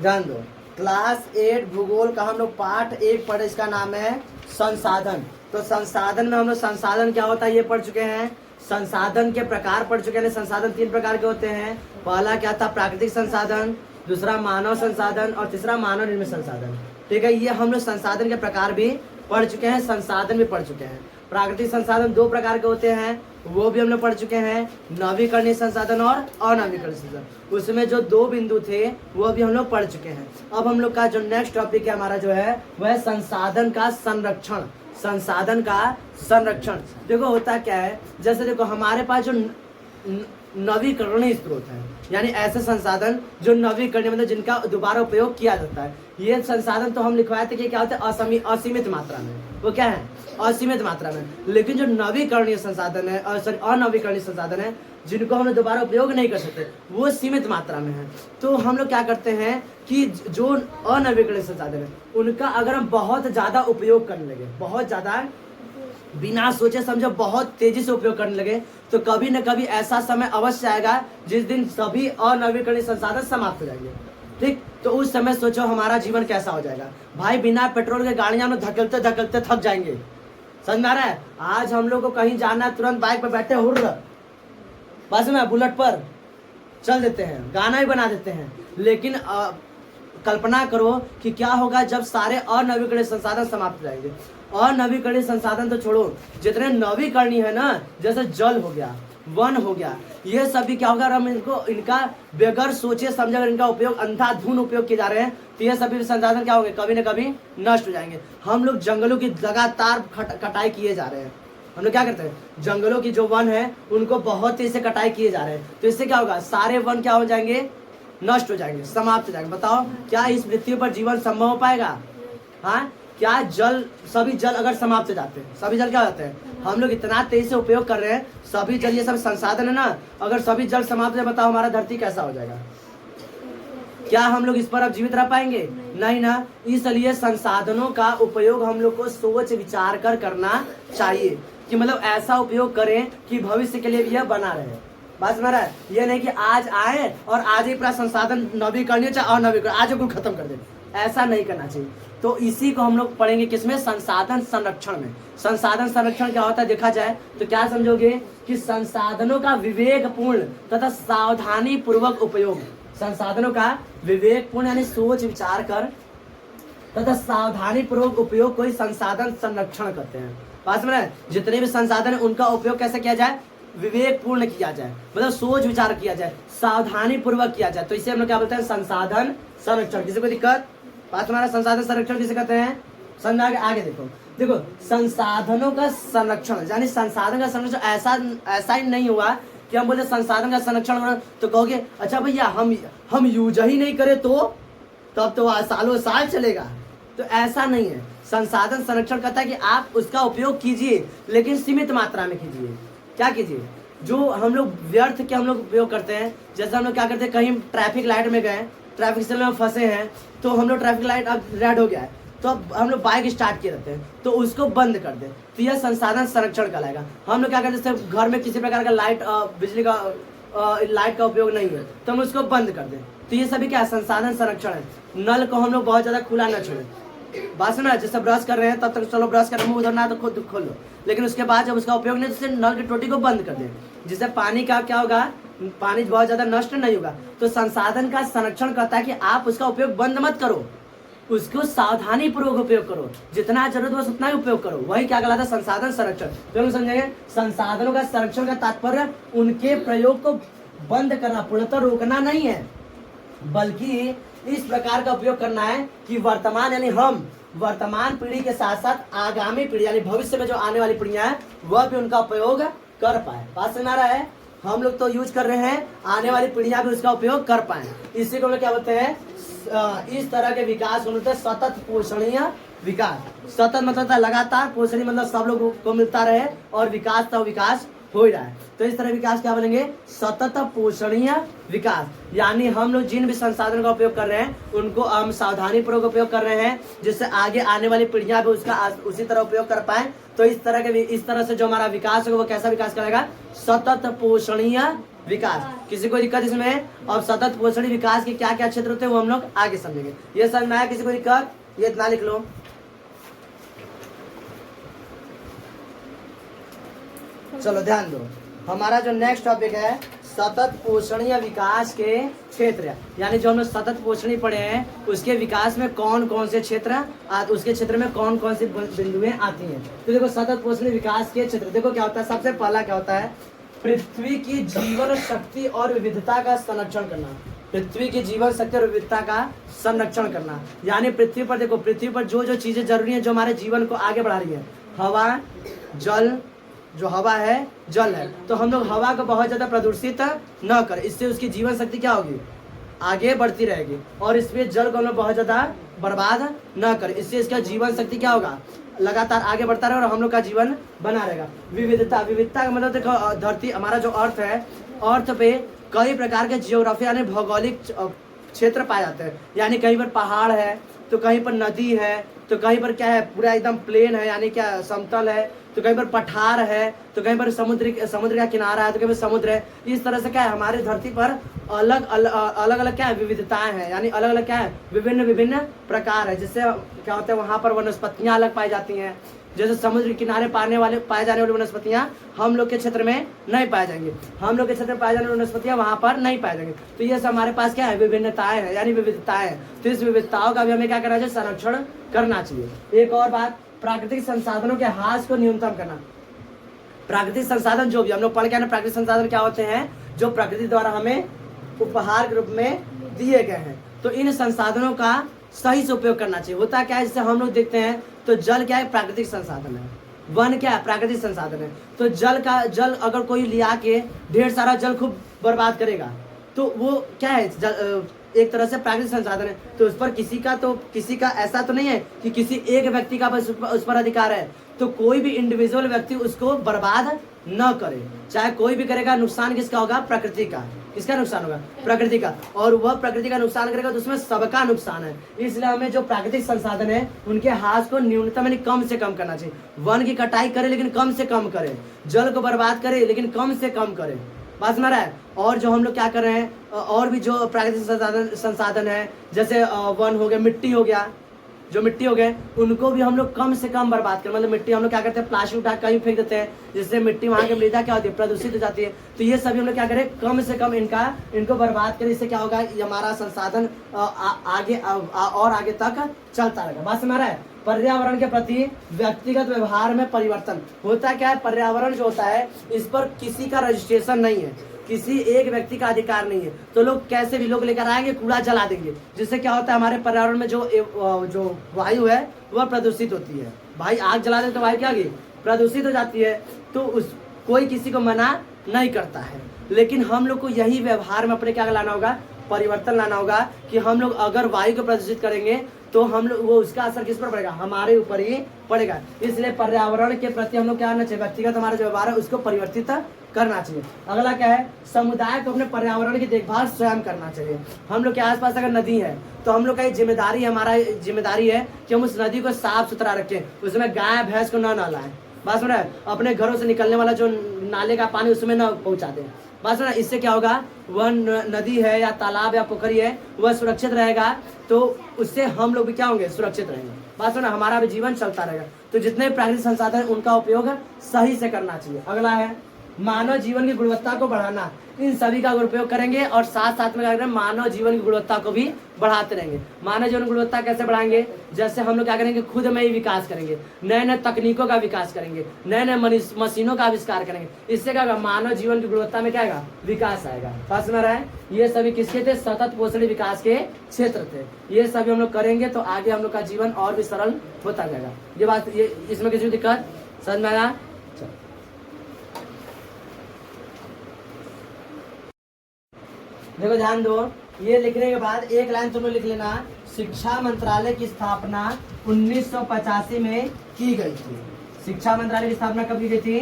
ध्यान दो, क्लास 8 भूगोल का हम लोग पाठ 1 पढ़े, इसका नाम है संसाधन। तो संसाधन में हम लोग संसाधन क्या होता है ये पढ़ चुके हैं, संसाधन के प्रकार पढ़ चुके हैं। संसाधन 3 प्रकार के होते हैं। पहला क्या था, प्राकृतिक संसाधन, दूसरा मानव संसाधन और तीसरा मानव निर्मित संसाधन। ठीक है, ये हम लोग संसाधन के प्रकार भी पढ़ चुके हैं, संसाधन भी पढ़ चुके हैं। प्राकृतिक संसाधन 2 प्रकार के होते हैं, वो भी हम लोग पढ़ चुके हैं, नवीकरणीय संसाधन और अनवीकरणीय संसाधन। उसमें जो 2 बिंदु थे वो भी हम लोग पढ़ चुके हैं। अब हम लोग का जो नेक्स्ट टॉपिक है हमारा जो है वह है संसाधन का संरक्षण। संसाधन का संरक्षण देखो होता क्या है, जैसे देखो हमारे पास जो नवीकरणीय स्रोत है, यानी ऐसे संसाधन जो नवीकरणीय मतलब जिनका दोबारा उपयोग किया जाता है, ये संसाधन तो हम लिखवाए थे कि क्या होता है, असीमित मात्रा में। वो क्या है, असीमित मात्रा में। लेकिन जो नवीकरणीय संसाधन है और अनवीकरणीय संसाधन है जिनको हम दोबारा उपयोग नहीं कर सकते, वो सीमित मात्रा में है। तो हम लोग क्या करते हैं कि जो अनवीकरणीय संसाधन है उनका अगर हम बहुत ज्यादा उपयोग करने लगे, बहुत ज्यादा बिना सोचे समझे बहुत तेजी से उपयोग करने लगे, तो कभी न कभी ऐसा समय अवश्य आएगा जिस दिन सभी अनवीकरणीय संसाधन समाप्त हो जाएंगे। ठीक, तो उस समय सोचो हमारा जीवन कैसा हो जाएगा। भाई बिना पेट्रोल के गाड़ियां हम धकेलते धकेलते थक जाएंगे, समझ में आ रहा है। आज हम लोग को कहीं जाना है, तुरंत बाइक पर बैठे हुर्र बस में बुलेट पर चल देते हैं, गाना भी बना देते हैं। लेकिन कल्पना करो कि क्या होगा जब सारे अनवीकरणीय संसाधन समाप्त हो जाएंगे। अनवीकरणीय संसाधन तो छोड़ो, जितने नवीकरणीय है ना, जैसे जल हो गया, वन हो गया, ये सभी क्या होगा, हम इनका बगैर सोचे समझे अगर इनका उपयोग अंधाधुंध उपयोग किए जा रहे हैं तो ये सभी संसाधन क्या होंगे, कभी न कभी नष्ट हो जाएंगे। हम लोग जंगलों की लगातार कटाई किए जा रहे हैं। हम लोग क्या करते हैं, जंगलों की जो वन है उनको बहुत तेजी से कटाई किए जा रहे हैं। तो इससे क्या होगा, सारे वन क्या हो जाएंगे, नष्ट हो जाएंगे, समाप्त हो जाएंगे। बताओ क्या इस पृथ्वी पर जीवन संभव हो पाएगा? हाँ, क्या जल, सभी जल अगर समाप्त हो जाते हैं, सभी जल क्या हो जाते हैं, हम लोग इतना तेजी से उपयोग कर रहे हैं, सभी जल ये सब संसाधन है ना, अगर सभी जल समाप्त हो जाए, बताओ हमारा धरती कैसा हो जाएगा? क्या हम लोग इस पर अब जीवित रह पाएंगे? नहीं ना। इसलिए संसाधनों का उपयोग हम लोग को सोच विचार कर करना चाहिए कि मतलब ऐसा उपयोग करें कि भविष्य के लिए भी यह बना रहे। बात समझ रहा है, ये नहीं कि आज आए और आज ही पूरा संसाधन नवीकरणीय चाहे अनवीकरणीय आज को खत्म कर दे, ऐसा नहीं करना चाहिए। तो इसी को हम लोग पढ़ेंगे किसमें, संसाधन संरक्षण में। संसाधन संरक्षण क्या होता है देखा जाए तो क्या समझोगे कि संसाधनों का विवेकपूर्ण तथा सावधानी पूर्वक उपयोग, संसाधनों का विवेकपूर्ण यानी सोच विचार कर तथा सावधानी पूर्वक उपयोग को ही संसाधन संरक्षण करते हैं। बात समझ रहे हैं, जितने भी संसाधन है उनका उपयोग कैसे किया जाए, विवेकपूर्ण किया जाए, मतलब सोच विचार किया जाए, सावधानी पूर्वक किया जाए। तो इसे हम लोग क्या बोलते हैं, संसाधन संरक्षण। किसी को दिक्कत? बात हमारा संसाधन संरक्षण किसे कहते हैं, समझ आगे देखो संसाधनों का संरक्षण यानी संसाधन का संरक्षण ऐसा ही नहीं हुआ कि हम बोले संसाधन का संरक्षण तो कहोगे अच्छा भैया हम यूज ही नहीं करें तो तब तो सालों साल चलेगा। तो ऐसा नहीं है। संसाधन संरक्षण कहता है कि आप उसका उपयोग कीजिए लेकिन सीमित मात्रा में कीजिए। क्या कीजिए, जो हम लोग व्यर्थ के हम लोग उपयोग करते हैं, जैसे हम लोग क्या करते हैं, कहीं ट्रैफिक लाइट में गए, ट्रैफिक सिग्नल में फंसे हैं, तो हम लोग ट्रैफिक लाइट अब रेड हो गया है तो अब हम लोग बाइक स्टार्ट किए रहते हैं तो उसको बंद कर दे, तो यह संसाधन संरक्षण कहलाएगा। हम लोग क्या करते हैं, जैसे घर में किसी प्रकार का लाइट बिजली का लाइट का उपयोग नहीं है तो हम उसको बंद कर दें, तो ये सभी क्या संसाधन संरक्षण है। नल को हम लोग बहुत ज्यादा खुला न छोड़े। बात सुना, जैसे ब्रश कर रहे हैं तब तक चलो ब्रश कर मुंह उधरना है तो खुद खोल लो, लेकिन उसके बाद जब उसका उपयोग नहीं तो नल की टोटी को बंद कर दें, जिससे पानी का क्या होगा, पानी बहुत ज्यादा नष्ट नहीं होगा। तो संसाधन का संरक्षण कहता है कि आप उसका उपयोग बंद मत करो, उसको सावधानी पूर्वक उपयोग करो, जितना जरूरत बस उतना ही उपयोग करो, वही क्या कहलाता है संसाधन संरक्षण। तो हम समझेंगे संसाधनों का संरक्षण का तात्पर्य उनके प्रयोग को बंद करना, पूर्णतः रोकना नहीं है, बल्कि इस प्रकार का उपयोग करना है कि वर्तमान यानी हम वर्तमान पीढ़ी के साथ साथ आगामी पीढ़ी यानी भविष्य में जो आने वाली पीढ़ियां हैं वह भी उनका उपयोग कर पाए। बात समझ आ रहा है, हम लोग तो यूज कर रहे हैं, आने वाली पीढ़ियां भी उसका उपयोग कर पाए। इसी को हम लोग क्या बोलते हैं, इस तरह के विकास को बोलते हैं सतत पोषणीय विकास। सतत मतलब लगातार, पोषणीय मतलब सब लोगों को मिलता रहे और विकास तो विकास हो ही रहा है। तो इस तरह विकास क्या बनेंगे, सतत पोषणीय विकास। यानी हम लोग जिन भी संसाधनों का उपयोग कर रहे हैं उनको हम सावधानी पूर्वक उपयोग कर रहे हैं, जिससे आगे आने वाली पीढ़ियां भी उसका उसी तरह उपयोग कर पाए। तो इस तरह से जो हमारा विकास होगा वो कैसा विकास करेगा, सतत पोषणीय विकास। किसी को दिक्कत इसमें? अब सतत पोषणीय विकास के क्या क्या क्षेत्र होते हैं वो हम लोग आगे समझेंगे। ये समझ में आया? किसी को दिक्कत? ये इतना लिख लो। चलो ध्यान दो, हमारा जो नेक्स्ट टॉपिक है सतत पोषणीय विकास के क्षेत्र, यानी जो हम लोग सतत पोषणीय पढ़े हैं उसके विकास में कौन कौन से क्षेत्र, उसके क्षेत्र में कौन कौन सी बिंदुएं आती हैं। तो देखो सतत पोषणीय विकास के क्षेत्र, देखो क्या होता है, सबसे पहला क्या होता है, पृथ्वी की जीवन शक्ति और विविधता का संरक्षण करना। पृथ्वी की जीवन शक्ति और विविधता का संरक्षण करना, यानी पृथ्वी पर देखो, पृथ्वी पर जो जो चीजें जरूरी है जो हमारे जीवन को आगे बढ़ा रही है, हवा, जल, जो हवा है, जल है, तो हम लोग हवा को बहुत ज्यादा प्रदूषित न करें, इससे उसकी जीवन शक्ति क्या होगी, आगे बढ़ती रहेगी। और इसमें जल को हम लोग बहुत ज्यादा बर्बाद न करें, इससे इसका जीवन शक्ति क्या होगा, लगातार आगे बढ़ता रहेगा और हम लोग का जीवन बना रहेगा। विविधता, विविधता का मतलब देखो, धरती हमारा जो अर्थ है, अर्थ पे कई प्रकार के जियोग्राफी यानी भौगोलिक क्षेत्र पाए जाते हैं, यानी कहीं पर पहाड़ है, तो कहीं पर नदी है, तो कहीं पर क्या है, पूरा एकदम प्लेन है यानी क्या समतल है, तो कहीं पर पठार है, तो कहीं पर समुद्र का किनारा है, तो कहीं पर समुद्र है। इस तरह से क्या है, हमारी धरती पर अलग अलग क्या है, विविधताएं हैं, यानी अलग अलग क्या है, विभिन्न विभिन्न प्रकार है। जिससे क्या होता है, वहाँ पर वनस्पतियाँ अलग पाई जाती हैं, जैसे समुद्र के किनारे पाए जाने वाली वनस्पतियाँ हम लोग के क्षेत्र में नहीं पाए जाएंगे, हम लोग के क्षेत्र में पाए जाने वाली वनस्पतियाँ वहाँ पर नहीं पाए जाएंगे। तो ये सब हमारे पास क्या है, विभिन्नताएं हैं, यानी विविधताएं। तो इस विविधताओं का भी हमें क्या करना चाहिए, संरक्षण करना चाहिए। एक और बात, प्राकृतिक संसाधनों के ह्रास को न्यूनतम करना। प्राकृतिक संसाधन जो भी हम लोग पढ़ के आए, प्राकृतिक संसाधन क्या होते हैं, जो प्रकृति द्वारा हमें उपहार के रूप में दिए गए हैं, तो इन संसाधनों का सही से उपयोग करना चाहिए। होता क्या है, जैसे हम लोग देखते हैं तो जल क्या है, प्राकृतिक संसाधन है, वन क्या है, प्राकृतिक संसाधन है। तो जल अगर कोई लिया के ढेर सारा जल खूब बर्बाद करेगा तो वो क्या है, एक तरह से प्राकृतिक संसाधन है। तो उस पर किसी का ऐसा तो नहीं है कि किसी एक व्यक्ति का बस उस पर अधिकार है, तो कोई भी इंडिविजुअल व्यक्ति उसको बर्बाद न करे, चाहे कोई भी करेगा, नुकसान किसका होगा, प्रकृति का। किसका नुकसान होगा, प्रकृति का। और वह प्रकृति का नुकसान करेगा तो उसमें सबका नुकसान है। इसलिए हमें जो प्राकृतिक संसाधन है उनके ह्रास को न्यूनतम यानी कम से कम करना चाहिए। वन की कटाई करे लेकिन कम से कम करे, जल को बर्बाद करे लेकिन कम से कम करे, बात समझ रहा है। और जो हम लोग क्या कर रहे हैं, और भी जो प्राकृतिक संसाधन है, जैसे वन हो गया, मिट्टी हो गया, जो मिट्टी हो गए उनको भी हम लोग कम से कम बर्बाद करें। मतलब मिट्टी हम लोग क्या करते हैं, प्लास्टिक उठा कहीं फेंक देते हैं, जिससे मिट्टी वहाँ की मृदा क्या होती है, प्रदूषित हो जाती है। तो ये सभी हम लोग क्या करें, कम से कम इनको बर्बाद करें। इससे क्या होगा, हमारा संसाधन और आगे तक चलता रहेगा। बात समझ रहा है। पर्यावरण के प्रति व्यक्तिगत व्यवहार में परिवर्तन होता क्या है, पर्यावरण जो होता है इस पर किसी का रजिस्ट्रेशन नहीं है, किसी एक व्यक्ति का अधिकार नहीं है। तो लोग कैसे भी लोग लेकर आएंगे, कूड़ा जला देंगे, जिससे क्या होता है, हमारे पर्यावरण में जो वायु है वह प्रदूषित होती है। भाई आग जला दे तो वायु क्या होगी, प्रदूषित हो जाती है। तो कोई किसी को मना नहीं करता है, लेकिन हम लोग को यही व्यवहार में अपने क्या लाना होगा, परिवर्तन लाना होगा कि हम लोग अगर वायु को प्रदूषित करेंगे तो हम लोग वो उसका असर किस पर पड़ेगा, हमारे ऊपर ही पड़ेगा। इसलिए पर्यावरण के प्रति हम लोग क्या करना चाहिए, व्यक्तिगत हमारा जो व्यवहार है उसको परिवर्तित करना चाहिए। अगला क्या है, समुदाय को अपने पर्यावरण की देखभाल स्वयं करना चाहिए। हम लोग के आसपास अगर नदी है तो हम लोग का जिम्मेदारी है, हमारा जिम्मेदारी है कि हम उस नदी को साफ सुथरा रखें, उसमें गाय भैंस को न नहलाएं। बात सुन रहे हैं, अपने घरों से निकलने वाला जो नाले का पानी उसमें न पहुंचा दें। बात सुना, इससे क्या होगा, वह नदी है या तालाब या पोखरी है वह सुरक्षित रहेगा, तो उससे हम लोग भी क्या होंगे, सुरक्षित रहेंगे। बात सुना, हमारा भी जीवन चलता रहेगा। तो जितने प्राकृतिक संसाधन उनका उपयोग सही से करना चाहिए। अगला है मानव जीवन की गुणवत्ता को बढ़ाना। इन सभी का उपयोग करेंगे और साथ साथ में क्या करेंगे, मानव जीवन की गुणवत्ता को भी बढ़ाते रहेंगे। मानव जीवन की गुणवत्ता कैसे बढ़ाएंगे, जैसे हम लोग क्या करेंगे, खुद में ही विकास करेंगे, नए नए तकनीकों का विकास करेंगे, नए नए मशीनों का आविष्कार करेंगे। इससे क्या होगा, मानव जीवन की गुणवत्ता में क्या आएगा, विकास आएगा। समझ में रहा है। ये सभी किसके थे, सतत पोषणीय विकास के क्षेत्र थे। ये सभी हम लोग करेंगे तो आगे हम लोग का जीवन और भी सरल होता जाएगा। ये बात, ये इसमें किसी दिक्कत समझ में आया। देखो ध्यान दो, ये लिखने के बाद एक लाइन तुम लोग लिख लेना, शिक्षा मंत्रालय की स्थापना 1985 में की गई थी। शिक्षा मंत्रालय की स्थापना कब की गई थी,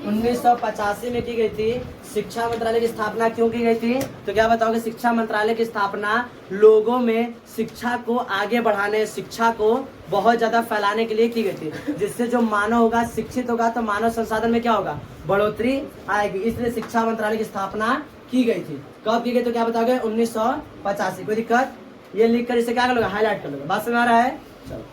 1985 में की गई थी। शिक्षा मंत्रालय की स्थापना क्यों की गई थी, तो क्या बताओगे, शिक्षा मंत्रालय की स्थापना लोगों में शिक्षा को आगे बढ़ाने, शिक्षा को बहुत ज्यादा फैलाने के लिए की गई थी। जिससे जो मानव होगा, शिक्षित होगा, तो मानव संसाधन में क्या होगा, बढ़ोतरी आएगी। इसलिए शिक्षा मंत्रालय की स्थापना की गई थी। कब की गई तो क्या बताओगे? 1985। कोई दिक्कत? ये लिख कर इसे क्या कर लोगे? हाईलाइट कर लोगे। बात समझ में आ रहा है? चलो।